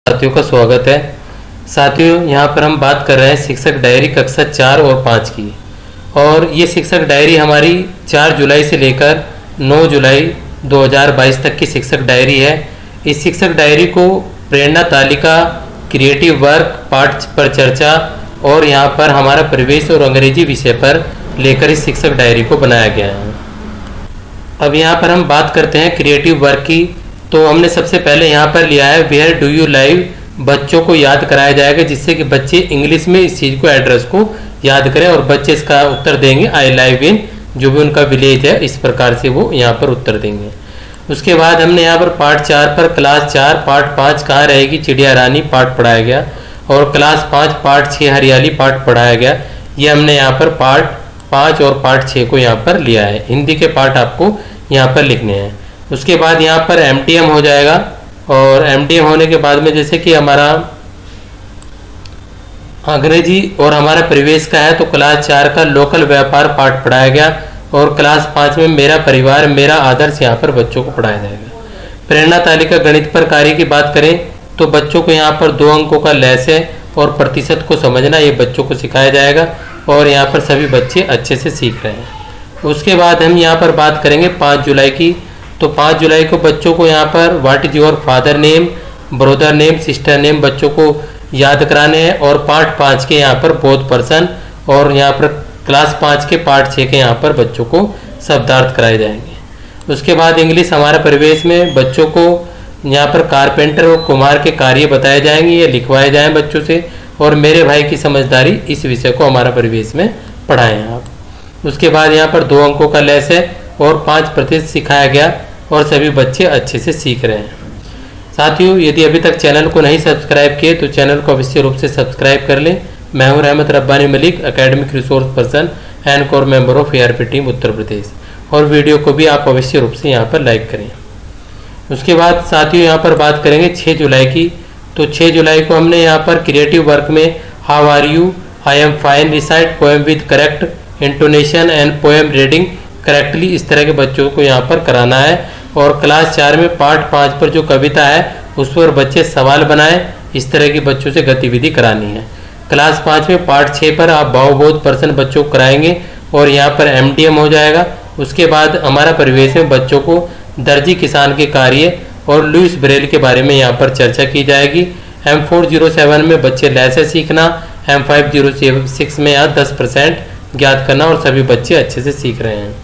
साथियों का स्वागत है। साथियों, यहाँ पर हम बात कर रहे हैं शिक्षक डायरी कक्षा 4 और 5 की। और ये शिक्षक डायरी हमारी 4 जुलाई से लेकर 9 जुलाई 2022 तक की शिक्षक डायरी है। इस शिक्षक डायरी को प्रेरणा तालिका, क्रिएटिव वर्क, पाठ पर चर्चा और यहाँ पर हमारा प्रवेश और अंग्रेजी विषय पर लेकर इस शिक्षक डायरी को बनाया गया है। अब यहाँ पर हम बात करते हैं क्रिएटिव वर्क की। तो हमने सबसे पहले यहाँ पर लिया है वेयर डू यू लाइव। बच्चों को याद कराया जाएगा जिससे कि बच्चे इंग्लिश में इस चीज़ को, एड्रेस को याद करें और बच्चे इसका उत्तर देंगे आई लाइव इन, जो भी उनका विलेज है, इस प्रकार से वो यहाँ पर उत्तर देंगे। उसके बाद हमने यहाँ पर पाठ 4 पर क्लास 4 पाठ 5 कहाँ रहेगी चिड़िया रानी पाठ पढ़ाया गया, और क्लास 5 पाठ 6 हरियाली पाठ पढ़ाया गया। ये हमने यहाँ पर पाठ 5 और पाठ 6 को यहाँ पर लिया है। हिंदी के पाठ आपको यहाँ पर लिखने हैं। उसके बाद यहाँ पर MTM हो जाएगा, और MTM होने के बाद में जैसे कि हमारा अंग्रेजी और हमारा प्रवेश का है, तो क्लास 4 का लोकल व्यापार पाठ पढ़ाया गया, और क्लास 5 में मेरा परिवार मेरा आदर्श यहाँ पर बच्चों को पढ़ाया जाएगा। प्रेरणा तालिका गणित पर कार्य की बात करें तो बच्चों को यहाँ पर 2 अंकों का लैसे और प्रतिशत को समझना ये बच्चों को सिखाया जाएगा, और यहाँ पर सभी बच्चे अच्छे से सीख रहे हैं। उसके बाद हम यहाँ पर बात करेंगे 5 जुलाई की। तो 5 जुलाई को बच्चों को यहाँ पर what is your father name, brother name, sister name बच्चों को याद कराने हैं, और पाठ 5 के यहाँ पर बोथ पर्सन, और यहाँ पर क्लास 5 के पाठ 6 के यहाँ पर बच्चों को शब्दार्थ कराए जाएंगे। उसके बाद इंग्लिश हमारे परिवेश में बच्चों को यहाँ पर कारपेंटर और कुम्हार के कार्य बताए जाएंगे, ये लिखवाए जाएँ बच्चों से, और मेरे भाई की समझदारी इस विषय को हमारा परिवेश में पढ़ाएं आप। उसके बाद यहाँ पर 2 अंकों का लेस है और 5% सिखाया गया, और सभी बच्चे अच्छे से सीख रहे हैं। साथियों, यदि अभी तक चैनल को नहीं सब्सक्राइब किए तो चैनल को अवश्य रूप से सब्सक्राइब कर लें। मैं हूं Rahmat Rabbani Malik, academic resource person and core member of ARP team Uttar Pradesh, और वीडियो को भी आप अवश्य रूप से यहां पर लाइक करें। उसके बाद साथियों यहां पर बात करेंगे 6 जुलाई की। तो 6 जुलाई को हमने यहाँ पर क्रिएटिव वर्क में how are you, I am fine, recite poem with correct intonation and poem reading correctly, इस तरह के बच्चों को यहाँ पर कराना है। और क्लास 4 में पाठ 5 पर जो कविता है उस पर बच्चे सवाल बनाएं, इस तरह की बच्चों से गतिविधि करानी है। क्लास 5 में पाठ 6 पर आप भावबोध पर्सन बच्चों को कराएंगे, और यहाँ पर MTM हो जाएगा। उसके बाद हमारा परिवेश में बच्चों को दर्जी किसान के कार्य और लुइस ब्रेल के बारे में यहाँ पर चर्चा की जाएगी। M407 में बच्चे लैसे सीखना, M506 में यहाँ 10% ज्ञात करना, और सभी बच्चे अच्छे से सीख रहे हैं।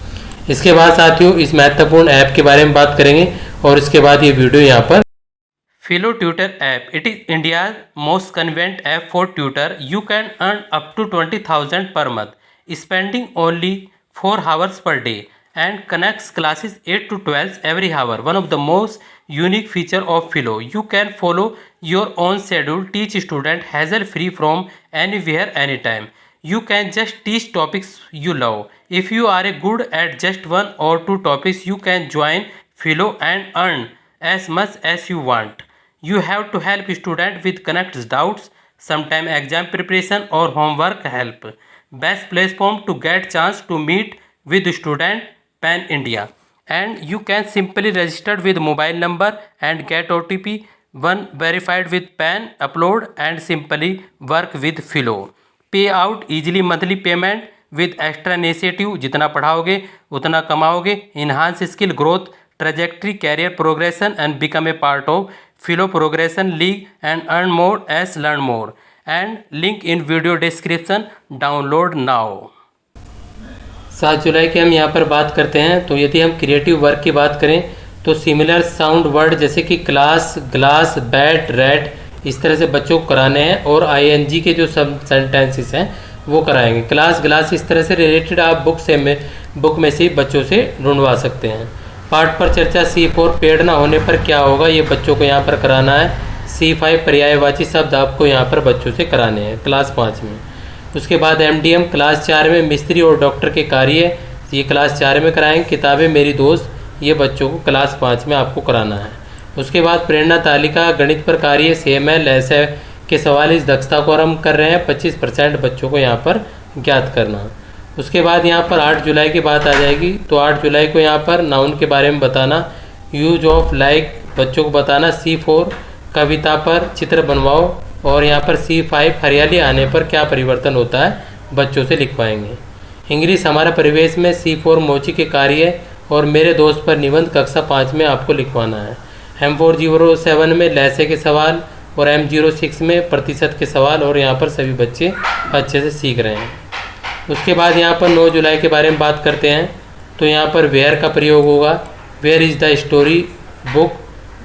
इसके बाद साथियों इस महत्वपूर्ण ऐप के बारे में बात करेंगे, और इसके बाद ये वीडियो यहाँ पर Philo tutor app. It is India most convenient app for tutor. You can earn up to 20,000 per month, spending only 4 hours per day, and connects classes 8 to 12 every hour. One of the most unique feature of Philo, you can follow your own schedule, teach student hassle-free from anywhere, anytime. You can just teach topics you love. If you are good at just 1 or 2 topics, you can join Philo and earn as much as you want. You have to help student with connect doubts, sometime exam preparation or homework help. Best platform to get chance to meet with student Pan India. And you can simply register with mobile number and get OTP, one verified with PAN, upload and simply work with Philo. Pay out easily monthly payment with extra initiative, जितना पढ़ाओगे उतना कमाओगे, enhance skill growth trajectory career progression and become a part of Philo progression league and earn more as learn more, and link in video description, download now. 7 जुलाई की हम यहाँ पर बात करते हैं। तो यदि हम क्रिएटिव वर्क की बात करें तो सिमिलर साउंड वर्ड जैसे कि क्लास, ग्लास, बैट, रेड, इस तरह से बच्चों को कराने हैं, और ING के जो सब सेंटेंसेस हैं वो कराएंगे। क्लास, ग्लास इस तरह से रिलेटेड आप बुक में से बच्चों से ढूंढवा सकते हैं। पाठ पर चर्चा C4 पेड़ ना होने पर क्या होगा, ये बच्चों को यहाँ पर कराना है। C5 पर्यायवाची शब्द आपको यहाँ पर बच्चों से कराने हैं क्लास 5 में। उसके बाद MDM क्लास 4 में मिस्त्री और डॉक्टर के कार्य, ये क्लास 4 में कराएंगे। किताबें मेरी दोस्त, ये बच्चों को क्लास 5 में आपको कराना है। उसके बाद प्रेरणा तालिका गणित पर कार्य, सेम है, लेस है के सवाल, इस दक्षता को हम कर रहे हैं। 25% बच्चों को यहाँ पर ज्ञात करना। उसके बाद यहाँ पर 8 जुलाई की बात आ जाएगी। तो 8 जुलाई को यहाँ पर नाउन के बारे में बताना, यूज ऑफ लाइक बच्चों को बताना। C4 कविता पर चित्र बनवाओ और यहाँ पर C5 हरियाली आने पर क्या परिवर्तन होता है बच्चों से लिखवाएंगे। इंग्लिश हमारा परिवेश में C4 मोची के कार्य और मेरे दोस्त पर निबंध कक्षा 5 में आपको लिखवाना है। M407 में लहजे के सवाल और M06 में प्रतिशत के सवाल, और यहाँ पर सभी बच्चे अच्छे से सीख रहे हैं। उसके बाद यहाँ पर 9 जुलाई के बारे में बात करते हैं। तो यहाँ पर वेयर का प्रयोग होगा, where is the story book,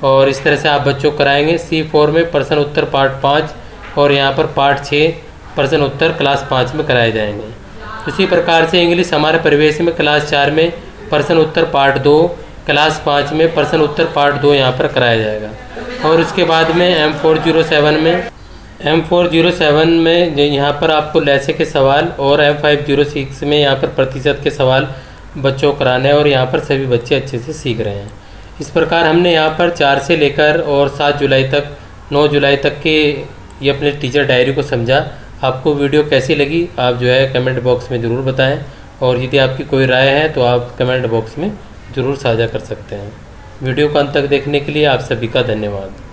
और इस तरह से आप बच्चों को कराएंगे। C4 में प्रश्न उत्तर पार्ट 5 और यहाँ पर पार्ट 6 प्रश्न उत्तर क्लास 5 में कराए जाएंगे। उसी प्रकार से इंग्लिश हमारे परिवेश में क्लास 4 में प्रश्न उत्तर पार्ट 2, क्लास 5 में प्रश्न उत्तर पार्ट 2 यहाँ पर कराया जाएगा। और उसके बाद में M407 में यहाँ पर आपको लहजे के सवाल और M506 में यहाँ पर प्रतिशत के सवाल बच्चों को कराने हैं, और यहाँ पर सभी बच्चे अच्छे से सीख रहे हैं। इस प्रकार हमने यहाँ पर 4 से लेकर और 7 जुलाई तक 9 जुलाई तक के ये अपने टीचर डायरी को समझा। आपको वीडियो कैसी लगी आप जो है कमेंट बॉक्स में ज़रूर बताएं, और यदि आपकी कोई राय है तो आप कमेंट बॉक्स में ज़रूर साझा कर सकते हैं। वीडियो को अंत तक देखने के लिए आप सभी का धन्यवाद।